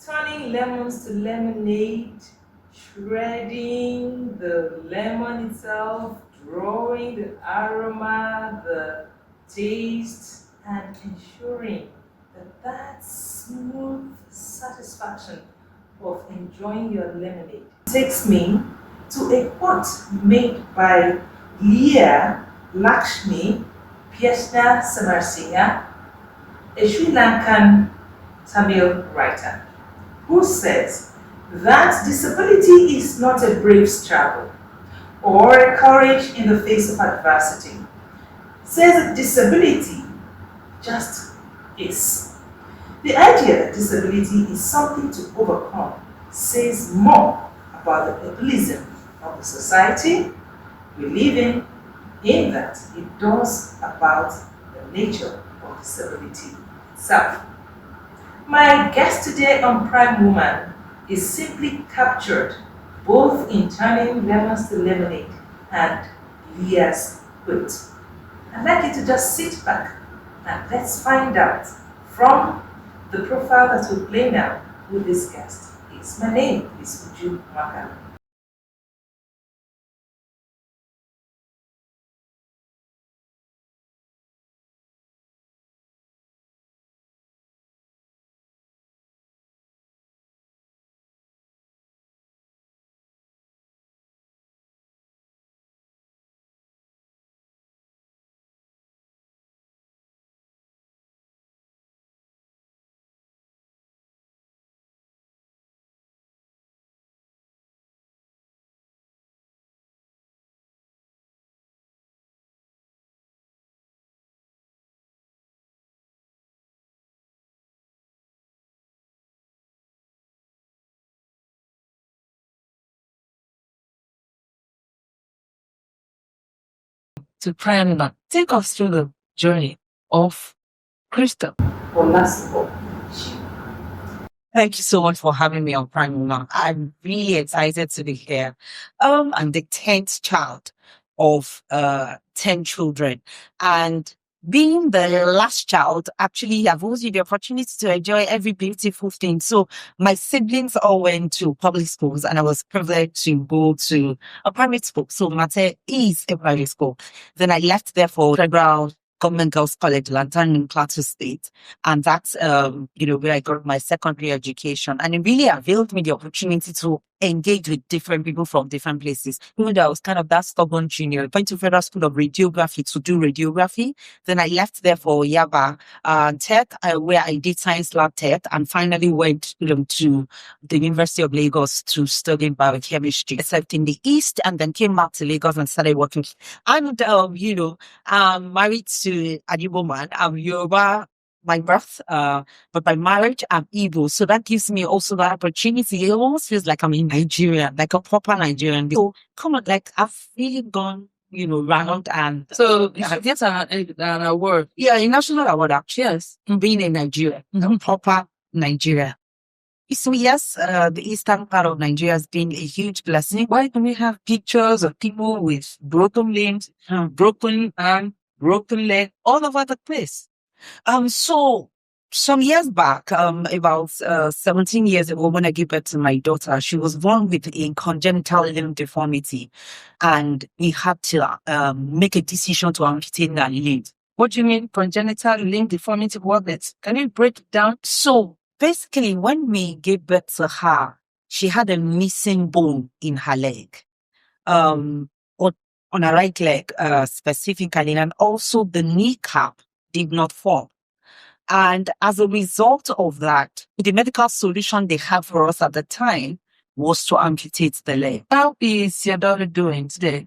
turning lemons to lemonade, shredding the lemon itself, drawing the aroma, the taste, and ensuring that smooth satisfaction of enjoying your lemonade takes me to a pot made by Leah Lakshmi Pyesna Samarsinha, a Sri Lankan Tamil writer, who says that disability is not a brave struggle or a courage in the face of adversity. Says that disability just is. The idea that disability is something to overcome says more about the ableism of the society we live in that it does about the nature of disability itself. My guest today on Prime Woman is simply captured both in turning lemons to lemonade and Leah's quote. I'd like you to just sit back and let's find out from the profile that will play now who this guest is. My name is Uju Maka. To Prime, take us through the journey of Crystal. Olasipo. Thank you so much for having me on Prime Woman. I'm really excited to be here. I'm the 10th child of 10 children. And being the last child, actually, I've always had the opportunity to enjoy every beautiful thing. So my siblings all went to public schools and I was privileged to go to a private school. So Mate is a private school. Then I left there for federal Government Girls College, Lantern in Plateau State. And that's, where I got my secondary education. And it really availed me the opportunity to engage with different people from different places. Even though I was kind of that stubborn junior, went to Federal School of Radiography to do radiography. Then I left there for Yaba Tech, where I did Science Lab Tech, and finally went to the University of Lagos to study biochemistry, except in the East, and then came back to Lagos and started working. And, I'm married to an Igbo man. I'm Yoruba by birth, but by marriage, I'm Igbo. So that gives me also the opportunity. It almost feels like I'm in Nigeria, like a proper Nigerian. So come on, like I've really gone, round and So you should get an award. yeah, a national award actually, yes, being in Nigeria, proper Nigeria. So yes, the eastern part of Nigeria has been a huge blessing. Why do we have pictures of people with broken limbs, broken arm, broken leg, all over the place? So some years back, about 17 years ago, when I gave birth to my daughter, she was born with a congenital limb deformity, and we had to make a decision to amputate that limb. What do you mean congenital limb deformity? Can you break it down? So basically, when we gave birth to her, she had a missing bone in her leg, on, on her right leg, specifically, and also the kneecap did not form. And as a result of that, the medical solution they had for us at the time was to amputate the leg. How is your daughter doing today?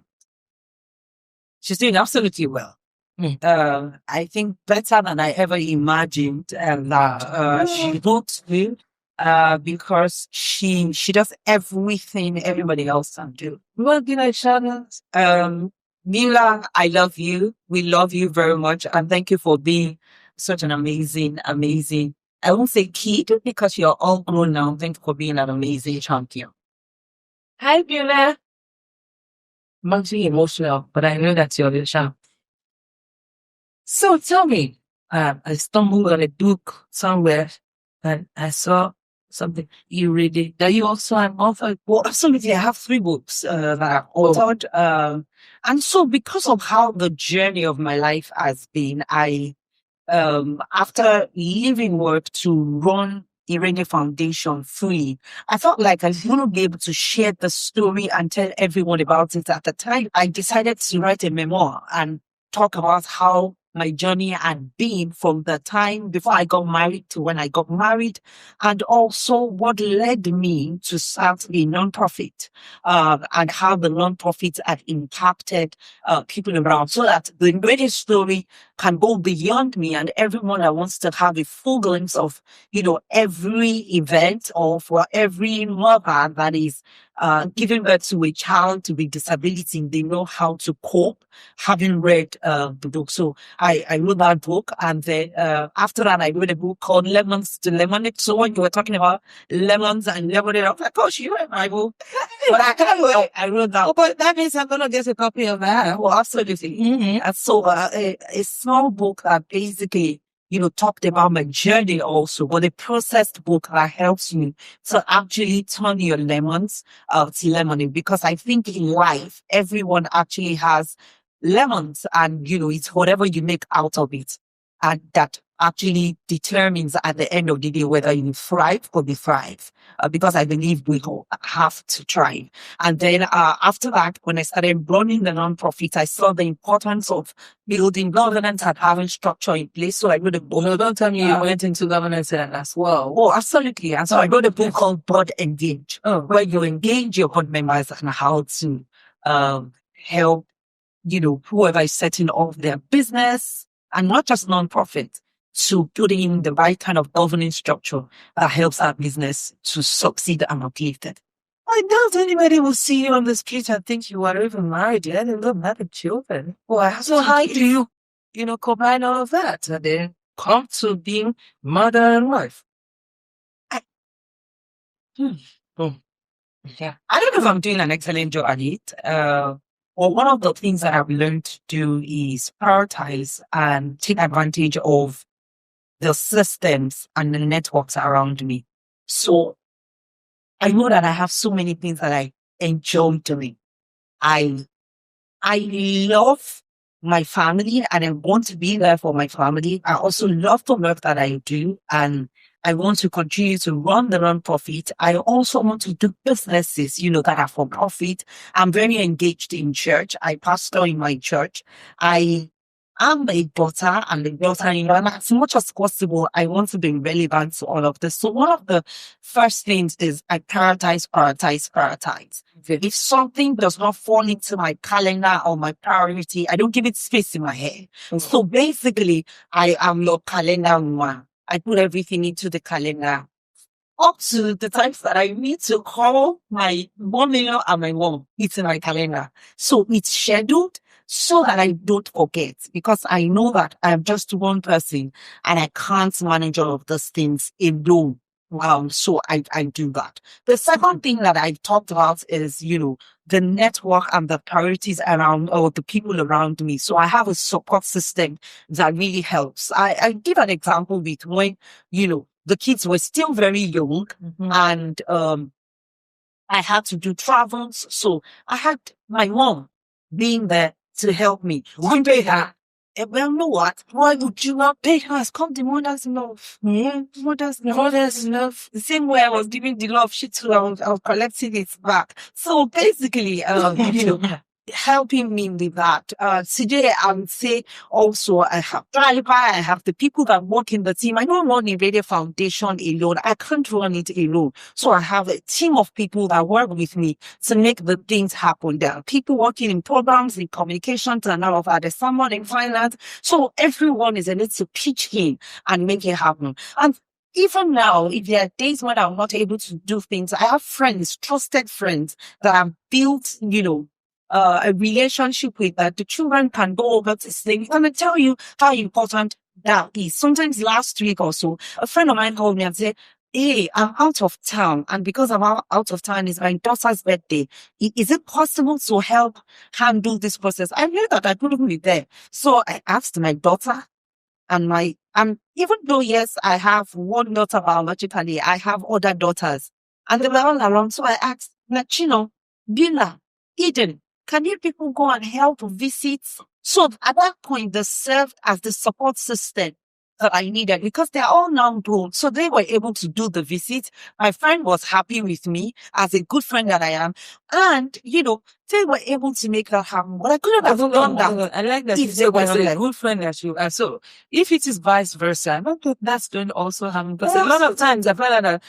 She's doing absolutely well. I think better than I ever imagined, and that she looks good because she does everything everybody else can do. You want to give her a shout out? Mila, I love you. We love you very much, and thank you for being such an amazing. I won't say kid because you're all grown now. Thank you for being an amazing champion. Hi, Beulah. I'm actually emotional, but I know that you're the champ. So tell me, I stumbled on a book somewhere and I saw something you read it. Are you also an author? Well, absolutely. I have 3 books that I've authored. And so because of how the journey of my life has been, after leaving work to run Irene Foundation free, I felt like I was going to be able to share the story and tell everyone about it. At the time, I decided to write a memoir and talk about how my journey had been from the time before I got married to when I got married, and also what led me to start a nonprofit, and how the nonprofit had impacted people around, so that the radio story can go beyond me, and everyone that wants to have a full glimpse of, every event, or for every mother that is giving birth to a child with disability, they know how to cope, having read the book. So I wrote that book, and then after that, I wrote a book called Lemons to Lemonade. So when you were talking about lemons and lemonade, I was like, gosh, you read my book. But I wrote that. Oh, but that means I'm gonna get a copy of that. Well, absolutely. And so a small book that basically, talked about my journey also, but a processed book that helps you to actually turn your lemons to lemonade. Because I think in life, everyone actually has lemons, and, it's whatever you make out of it. And that actually determines at the end of the day whether you thrive or be thrive. Because I believe we all have to thrive. And then after that, when I started running the nonprofit, I saw the importance of building governance and having structure in place. So I wrote a book. No, don't tell me you went into governance as well. Oh, absolutely. And so I wrote a book called Board Engage, where you engage your board members and how to help, whoever is setting off their business, and not just nonprofit, to put in the right kind of governing structure that helps our business to succeed and uplift it. I doubt anybody will see you on the street and think you are even married yet and don't have children. Well, so how do you, combine all of that and then come to being mother and wife? Yeah. I don't know if I'm doing an excellent job at it. Well, one of the things that I've learned to do is prioritize and take advantage of the systems and the networks around me. So I know that I have so many things that I enjoy doing. I love my family, and I want to be there for my family. I also love the work that I do, and I want to continue to run the nonprofit. I also want to do businesses, that are for profit. I'm very engaged in church. I pastor in my church. I'm a daughter and a daughter-in-law, and as much as possible, I want to be relevant to all of this. So one of the first things is I prioritize. If something does not fall into my calendar or my priority, I don't give it space in my head. So basically, I am your calendar woman. I put everything into the calendar, up to the times that I need to call my mom-in-law and my mom. It's in my calendar. So it's scheduled so that I don't forget, because I know that I'm just one person and I can't manage all of those things alone. So I do that. The second thing that I talked about is, the network and the priorities around, or the people around me. So I have a support system that really helps. I give an example with when, the kids were still very young, and I had to do travels. So I had my mom being there to help me. One day, well, you know what? Why would you not pay her? It's called the mother's love. Mother's love. The same way I was giving the love, she too, I was collecting it back. So basically, helping me with that. Today, I would say also I have driver, I have the people that work in the team. I don't run a radio foundation alone. I can't run it alone. So I have a team of people that work with me to make the things happen. There are people working in programs, in communications, and all of that. There's someone in finance. So everyone is in it to pitch in and make it happen. And even now, if there are days when I'm not able to do things, I have friends, trusted friends that I've built, a relationship with, that the children can go over to say, I'm going to tell you how important that is. Sometimes last week or so, a friend of mine called me and said, hey, I'm out of town, and because I'm out of town, it's my daughter's birthday. Is it possible to help handle this process? I knew that I couldn't be there. So I asked my daughter and my Even though, yes, I have one daughter biologically, I have other daughters. And they were all around. So I asked, Nachino, Bina, Eden, can you people go and help visit? So at that point, they served as the support system that I needed because they're all now grown. So they were able to do the visit. My friend was happy with me as a good friend that I am. And, they were able to make that happen. But I couldn't have done that. I like that you if say they was were a there. good friend that you are. So if it is vice versa, I don't think that's going to also happen. Because a lot of times I find that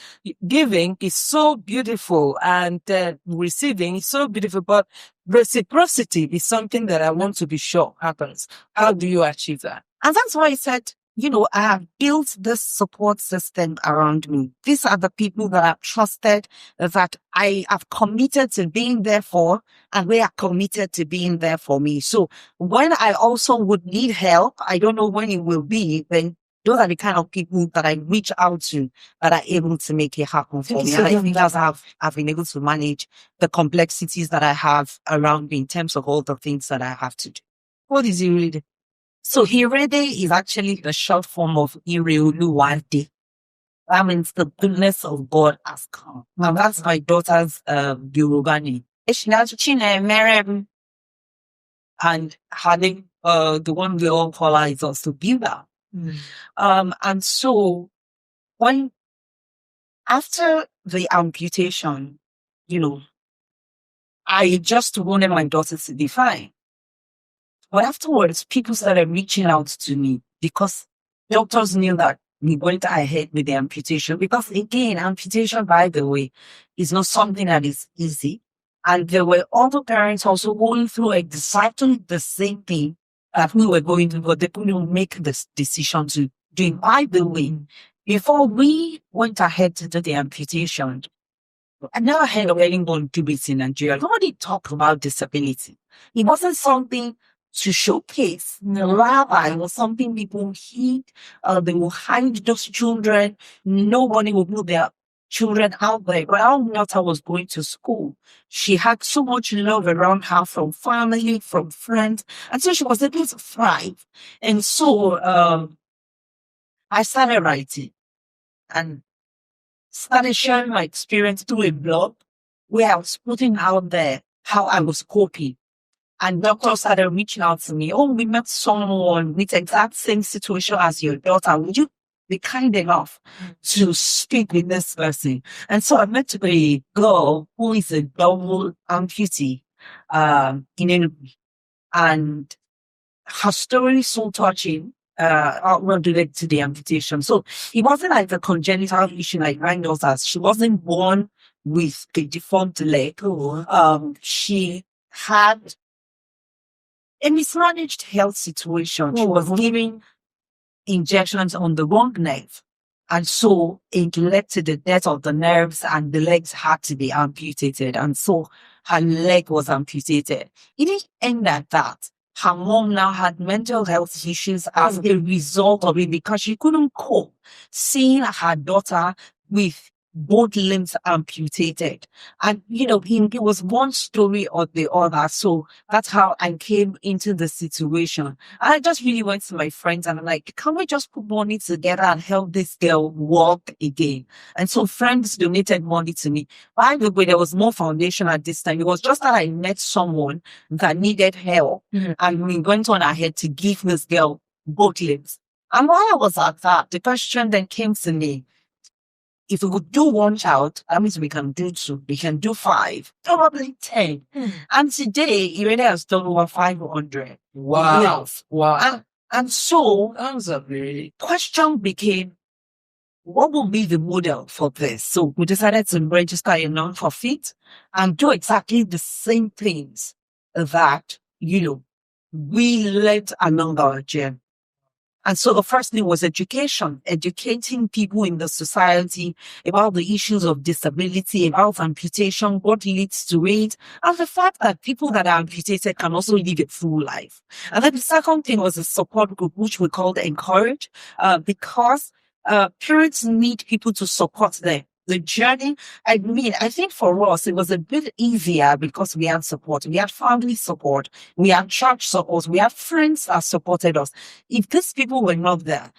giving is so beautiful and receiving is so beautiful, but reciprocity is something that I want to be sure happens. How do you achieve that? And that's why I said, I have built this support system around me. These are the people that I've trusted, that I have committed to being there for, and they are committed to being there for me. So when I also would need help, I don't know when it will be, then those are the kind of people that I reach out to that are able to make it happen for me. And I think that's how I've been able to manage the complexities that I have around me in terms of all the things that I have to do. What is you reading? So Hirede is actually the short form of Ireoluwade. That means the goodness of God has come. Now that's my daughter's Yoruba name. Chinemerem. And her name, the one we all call her is also Bila. And so after the amputation, I just wanted my daughter to be fine. But afterwards, people started reaching out to me because doctors knew that we went ahead with the amputation. Because again, amputation, by the way, is not something that is easy. And there were other parents also going through exactly the same thing that we were going through, but they couldn't make this decision to do it. By the way, before we went ahead to do the amputation, I never heard of anyone do it in Nigeria. Nobody talked about disability. It wasn't something to showcase. Rather, it was something people hid. They will hide those children. Nobody will put their children out there. But our daughter was going to school. She had so much love around her from family, from friends. And so she was able to thrive. And so I started writing and started sharing my experience through a blog where I was putting out there how I was coping. And doctors started reaching out to me. Oh, we met someone with the exact same situation as your daughter. Would you be kind enough to speak with this person? And so I met a girl who is a double amputee in Enugu. And her story is so touching. Related to the amputation. So it wasn't like a congenital issue like mine daughters. She wasn't born with a deformed leg. She had a mismanaged health situation. She was giving injections on the wrong nerve. And so it led to the death of the nerves and the legs had to be amputated. And so her leg was amputated. It didn't end at that. Her mom now had mental health issues as a result of it because she couldn't cope seeing her daughter with both limbs amputated. And, it was one story or the other. So that's how I came into the situation. I just really went to my friends and I'm like, can we just put money together and help this girl walk again? And so friends donated money to me. By the way, there was no foundation at this time. It was just that I met someone that needed help. And we went on ahead to give this girl both limbs. And while I was at that, the question then came to me, if we could do one child, that means we can do 2, we can do 5, probably 10. And today, Irene has done over 500. Wow. Yes. Wow. And so, That's a very question became, what will be the model for this? So we decided to register a non-profit and do exactly the same things that, we learned along our journey. And so the first thing was education, educating people in the society about the issues of disability, about amputation, what leads to it, and the fact that people that are amputated can also live a full life. And then the second thing was a support group, which we called Encourage, because parents need people to support them. The journey, I think for us, it was a bit easier because we had support. We had family support. We had church support. We had friends that supported us. If these people were not there,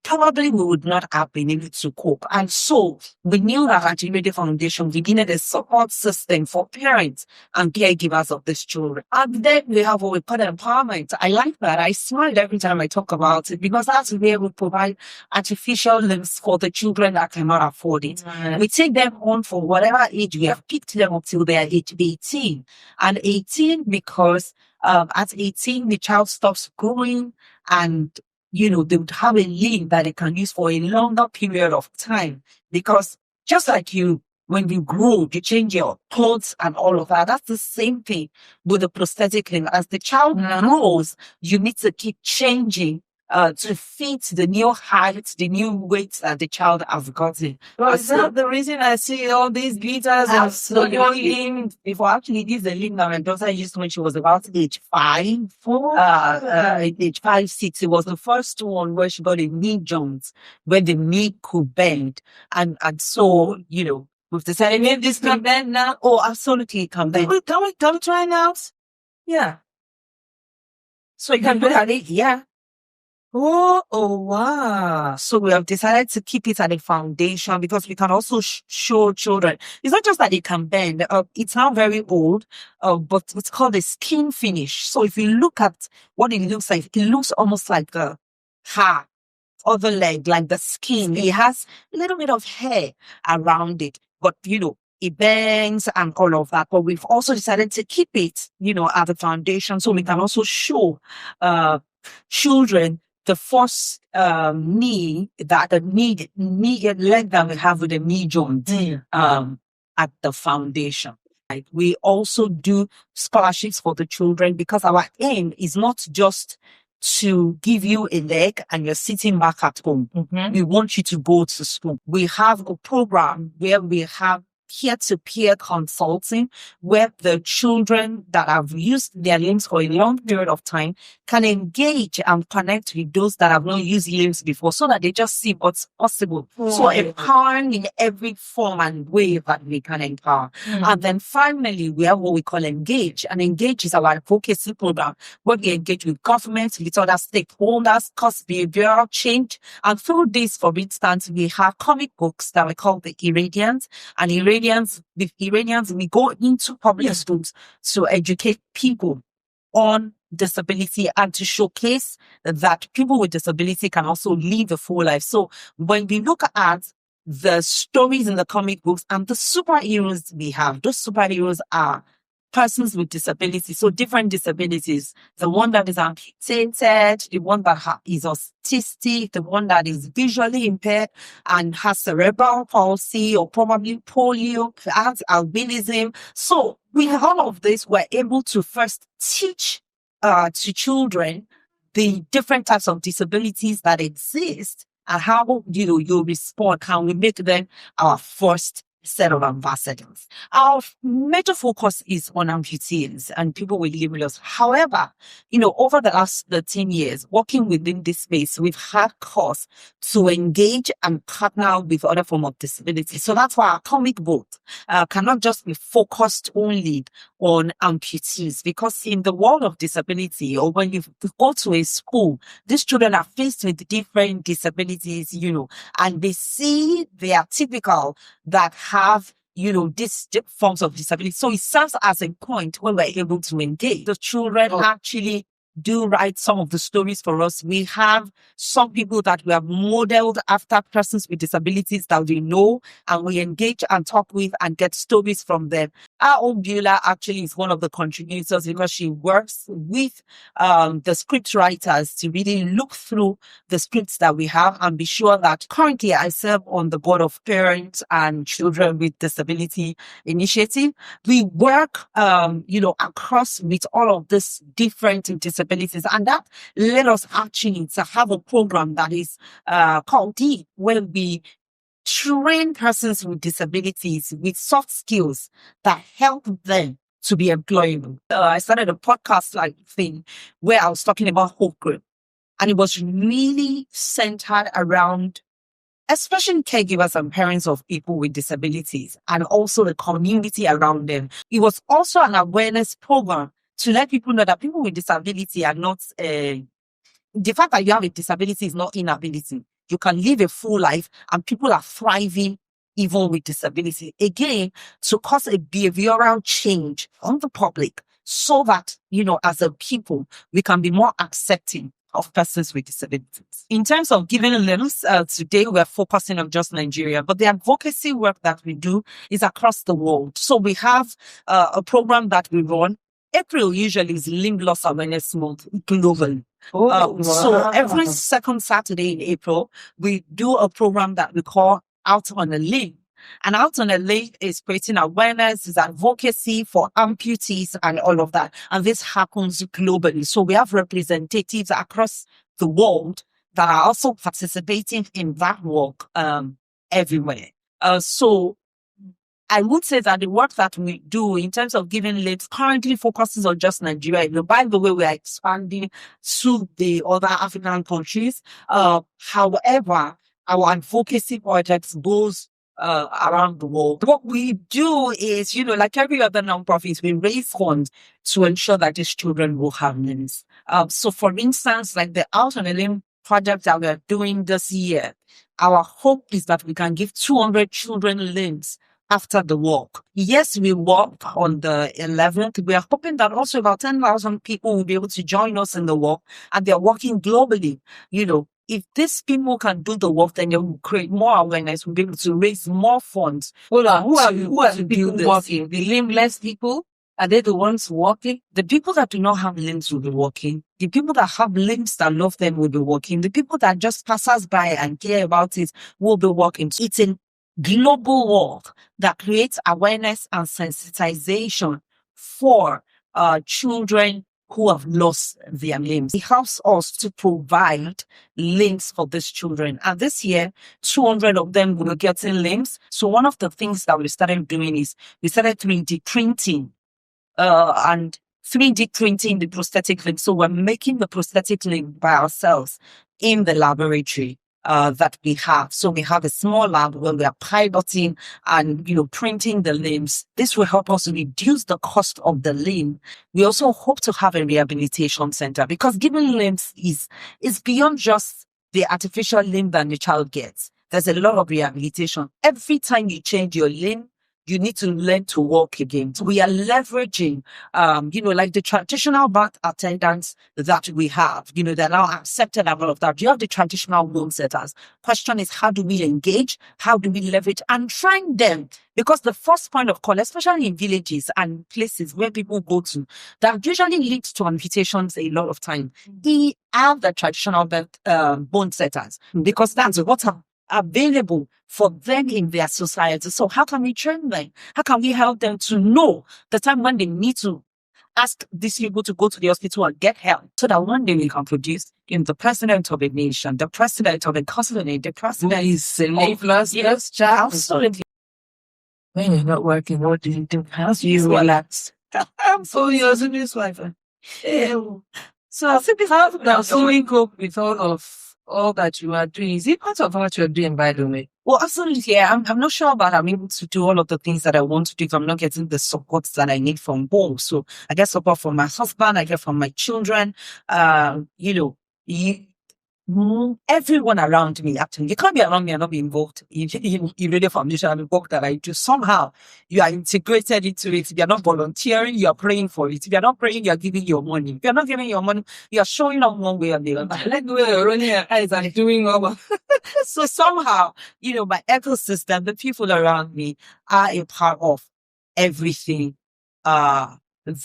probably we would not have been able to cope. And so we knew that at Unity Foundation, we needed a support system for parents and caregivers of these children. And then we have what we call empowerment. I like that. I smile every time I talk about it because that's where we provide artificial limbs for the children that cannot afford it. We take them on for whatever age we have picked them up till they are age 18. And 18 because at 18, the child stops growing and they would have a limb that they can use for a longer period of time. Because just like when you grow, you change your clothes and all of that. That's the same thing with the prosthetic limb. As the child grows, you need to keep changing to fit the new height, the new weight that the child has gotten. Well, is that the reason I see all these glitters and so your limb? Before actually, this is the limb that my daughter used when she was about age 5. Age 5, 6. It was the first one where she got a knee joint where the knee could bend. And so, we've decided Maybe this can bend now. Oh, absolutely, it can bend. Can we try now? Yeah. So you can do that. Yeah. Oh, wow. So we have decided to keep it at a foundation because we can also show children. It's not just that it can bend. It's now very old, but it's called a skin finish. So if you look at what it looks like, it looks almost like the hair or the leg, like the skin. It has a little bit of hair around it, but it bends and all of that. But we've also decided to keep it, at the foundation so we can also show children the first leg that we have with the knee joint at the foundation. Right? We also do scholarships for the children because our aim is not just to give you a leg and you're sitting back at home. We want you to go to school. We have a program where we have peer-to-peer consulting where the children that have used their limbs for a long period of time can engage and connect with those that have not used limbs before so that they just see what's possible. So empowering in every form and way that we can empower. And then finally, we have what we call Engage. And Engage is our advocacy program where we engage with government, with other stakeholders, cause behavioral change. And through this, for instance, we have comic books that we call the Irradians. And with Iranians, we go into public schools to educate people on disability and to showcase that people with disability can also live a full life. So when we look at the stories in the comic books and the superheroes we have, those superheroes are persons with disabilities, so different disabilities. The one that is amputated, the one that is autistic, the one that is visually impaired and has cerebral palsy or probably polio, has albinism. So with all of this, we're able to first teach to children the different types of disabilities that exist and how you respond. How we make them our first set of ambassadors. Our major focus is on amputees and people with living loss. However, over the last 13 years, working within this space, we've had cause to engage and partner with other forms of disability. So that's why our comic book cannot just be focused only on amputees, because in the world of disability, or when you go to a school, these children are faced with different disabilities, and they see they are typical that have these forms of disability. So it serves as a point where we're able to engage. The children actually do write some of the stories for us. We have some people that we have modeled after persons with disabilities that we know, and we engage and talk with and get stories from them. Our own Beulah actually is one of the contributors because she works with the script writers to really look through the scripts that we have and be sure that currently I serve on the board of Parents and Children with Disability Initiative. We work, across with all of these different disabilities, and that led us actually to have a program that is called Deep, where we train persons with disabilities with soft skills that help them to be employable. I started a podcast like thing where I was talking about Hope Group, and it was really centered around especially caregivers and parents of people with disabilities and also the community around them. It was also an awareness program to let people know that people with disability are not, the fact that you have a disability is not inability. you can live a full life and people are thriving even with disability. Again, to cause a behavioral change on the public so that, as a people, we can be more accepting of persons with disabilities. In terms of giving limbs, today we're focusing on just Nigeria, but the advocacy work that we do is across the world. So we have a program that we run. April usually is Limb Loss Awareness Month globally. So every second Saturday in April, we do a program that we call Out on a Limb. And Out on a Limb is creating awareness, is advocacy for amputees and all of that. And this happens globally. So we have representatives across the world that are also participating in that work everywhere. So I would say that the work that we do in terms of giving limbs currently focuses on just Nigeria. By the way, we are expanding to the other African countries. However, our advocacy projects goes around the world. What we do is, like every other nonprofit, we raise funds to ensure that these children will have limbs. So for instance, like the Out on a Limb project that we're doing this year, our hope is that we can give 200 children limbs after the walk. Yes, we walk on the 11th. We are hoping that also about 10,000 people will be able to join us in the walk, and they're walking globally. If these people can do the work, then they will create more awareness. We'll be able to raise more funds. Hold on, who are the people walking? The limbless people? Are they the ones walking? The people that do not have limbs will be walking. The people that have limbs that love them will be walking. The people that just pass us by and care about it will be walking. It's a global work that creates awareness and sensitization for children who have lost their limbs. It helps us to provide limbs for these children. And this year, 200 of them will be getting limbs. So one of the things that we started doing is we started 3D printing and 3D printing the prosthetic limb. So we're making the prosthetic limb by ourselves in the laboratory that we have. So we have a small lab where we are piloting and, printing the limbs. This will help us reduce the cost of the limb. We also hope to have a rehabilitation center, because giving limbs is beyond just the artificial limb that the child gets. There's a lot of rehabilitation. Every time you change your limb, you need to learn to walk again. So we are leveraging, like the traditional birth attendants that we have, they're now accepted and all of that. You have the traditional bone setters. Question is, how do we engage? How do we leverage and train them? Because the first point of call, especially in villages and places where people go to, that usually leads to amputations a lot of time. They have the traditional bone setters, because that's what available for them in their society. So how can we train them? How can we help them to know the time when they need to ask these people to go to the hospital and get help, so that one day we can produce the president of a nation, the president of a continent, the president is yes, child. Absolutely. When you're not working, what do you do? How do you relax? I'm so you're a this wife. So how do we cope with all that you are doing? Is it part of what you're doing, by the way? Well, absolutely. Yeah. I'm not sure that I'm able to do all of the things that I want to do if I'm not getting the support that I need from home. So I get support from my husband, I get from my children, everyone around me. Actually, you can't be around me and not be involved in Radio Foundation and the work that I do. Somehow you are integrated into it. If you're not volunteering, you are praying for it. If you're not praying, you are giving your money. If you're not giving your money, you are showing up one way or the other. I like the way you're running your eyes and doing all. So somehow, my ecosystem, the people around me are a part of everything that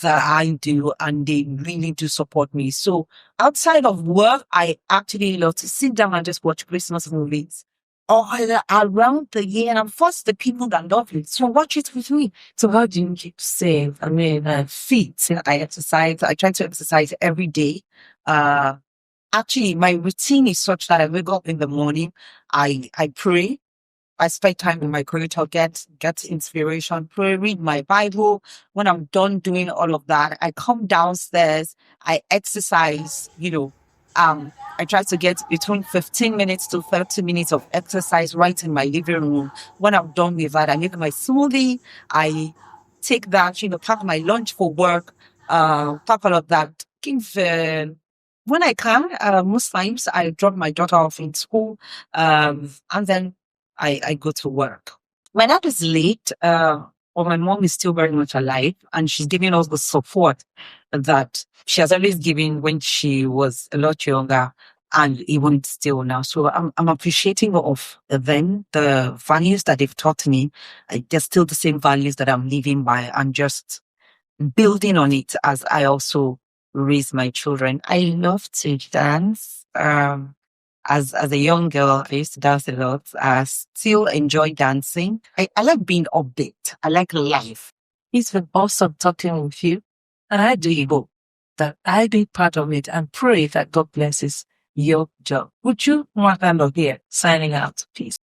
I do, and they really do support me. So outside of work, I actually love to sit down and just watch Christmas movies all around the year. And I'm first the people that love it, so watch it with me. So how do you keep safe? I mean, fit. I exercise. I try to exercise every day. Actually, my routine is such that I wake up in the morning, I pray. I spend time in my corridor, get inspiration, pray, read my Bible. When I'm done doing all of that, I come downstairs, I exercise, I try to get between 15 minutes to 30 minutes of exercise right in my living room. When I'm done with that, I make my smoothie, I take that, pack my lunch for work, pack all of that, give when I can, most times I drop my daughter off in school, and then I go to work. My dad is late, or my mom is still very much alive, and she's giving us the support that she has always given when she was a lot younger, and even still now. So I'm appreciating of them, the values that they've taught me. They're still the same values that I'm living by, and just building on it as I also raise my children. I love to dance. As a young girl, I used to dance a lot. I still enjoy dancing. I like being upbeat. I like life. It's been awesome talking with you. And I do hope that I be part of it and pray that God blesses your job. Would you, Martha here, signing out, please?